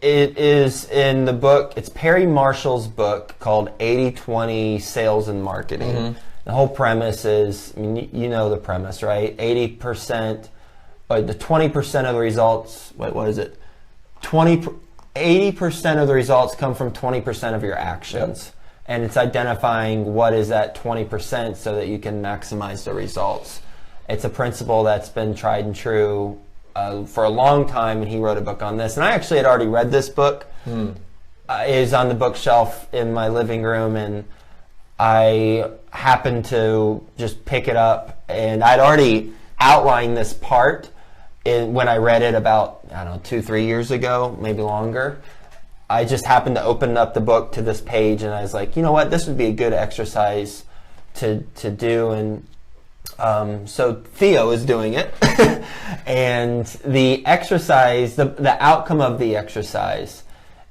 It is in the book. It's Perry Marshall's book called 80-20 Sales and Marketing. Mm-hmm. The whole premise is, I mean, you know the premise, right? 80%, the 20% of the results, what is it? 80% of the results come from 20% of your actions. Yep. And it's identifying what is that 20% so that you can maximize the results. It's a principle that's been tried and true for a long time, and he wrote a book on this. And I actually had already read this book. It was on the bookshelf in my living room, and I happened to just pick it up, and I'd already outlined this part when I read it about, I don't know, 2-3 years ago, maybe longer. I just happened to open up the book to this page, and I was like, you know what, this would be a good exercise to do. And so Theo is doing it. And the exercise, the outcome of the exercise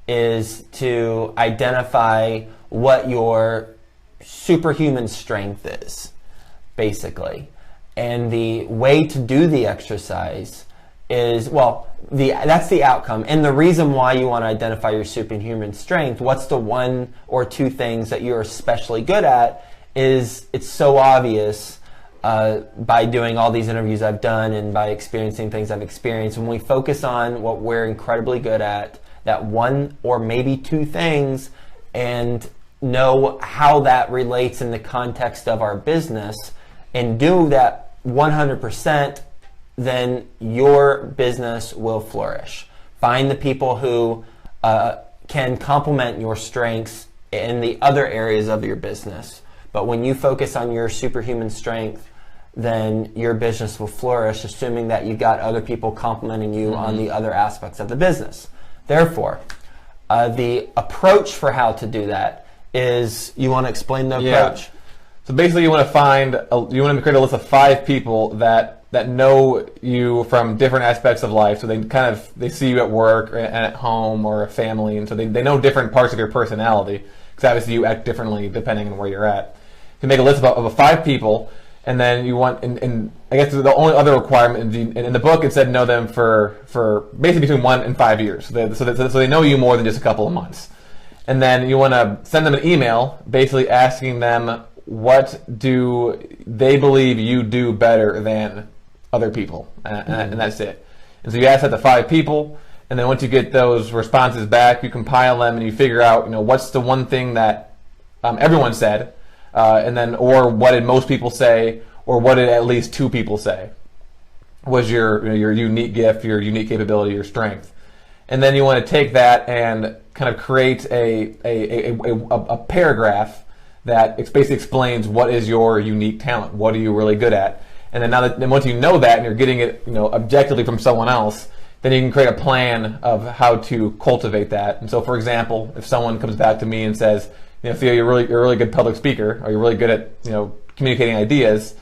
is to identify what your superhuman strength is, basically. And the way to do the exercise is, that's the outcome. And the reason why you want to identify your superhuman strength, what's the 1 or 2 things that you're especially good at, is it's so obvious by doing all these interviews I've done and by experiencing things I've experienced. When we focus on what we're incredibly good at, that 1 or maybe 2 things, and know how that relates in the context of our business, and do that 100%, then your business will flourish. Find the people who can complement your strengths in the other areas of your business. But when you focus on your superhuman strength, then your business will flourish, assuming that you've got other people complementing you on the other aspects of the business. Therefore, the approach for how to do that is, you want to explain the approach? So basically, you want to create a list of 5 people that know you from different aspects of life. So they see you at work or at home or a family, and so they know different parts of your personality, because obviously you act differently depending on where you're at. You make a list of 5 people, and then you want, and I guess the only other requirement in the book, it said know them for basically between 1 and 5 years, so they know you more than just a couple of months. And then you want to send them an email basically asking them, what do they believe you do better than other people, and that's it. And so you ask that to 5 people, and then once you get those responses back, you compile them and you figure out, what's the one thing that everyone said, and then, or what did most people say, or what did at least 2 people say was your unique gift, your unique capability, your strength. And then you want to take that and kind of create a paragraph that basically explains what is your unique talent, what are you really good at. And then once you know that and you're getting it objectively from someone else, then you can create a plan of how to cultivate that. And so, for example, if someone comes back to me and says, Theo, you're a really good public speaker, or you're really good at communicating ideas,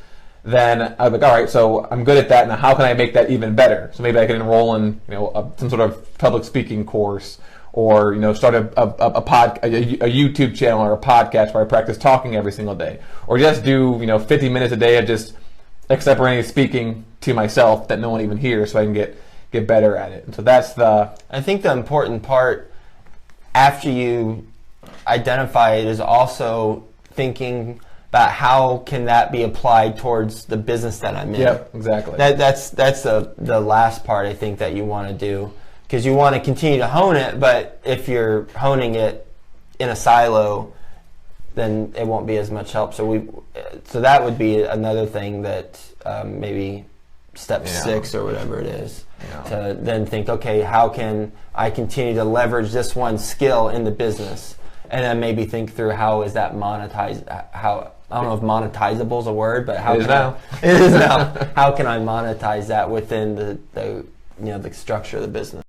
then I'm like, all right, so I'm good at that. Now, how can I make that even better? So maybe I can enroll in some sort of public speaking course, or start a YouTube channel or a podcast where I practice talking every single day, or just do 50 minutes a day of just extemporaneous speaking to myself that no one even hears, so I can get better at it. And so that's I think the important part after you identify it is also thinking about how can that be applied towards the business that I'm in. Yep, exactly. That's the last part I think that you want to do, because you want to continue to hone it, but if you're honing it in a silo, then it won't be as much help. So that would be another thing that maybe step 6 or whatever it is, to then think, okay, how can I continue to leverage this one skill in the business, and then maybe think through how is that monetized. How, I don't know if monetizable is a word, but how it is now. How can I monetize that within the structure of the business?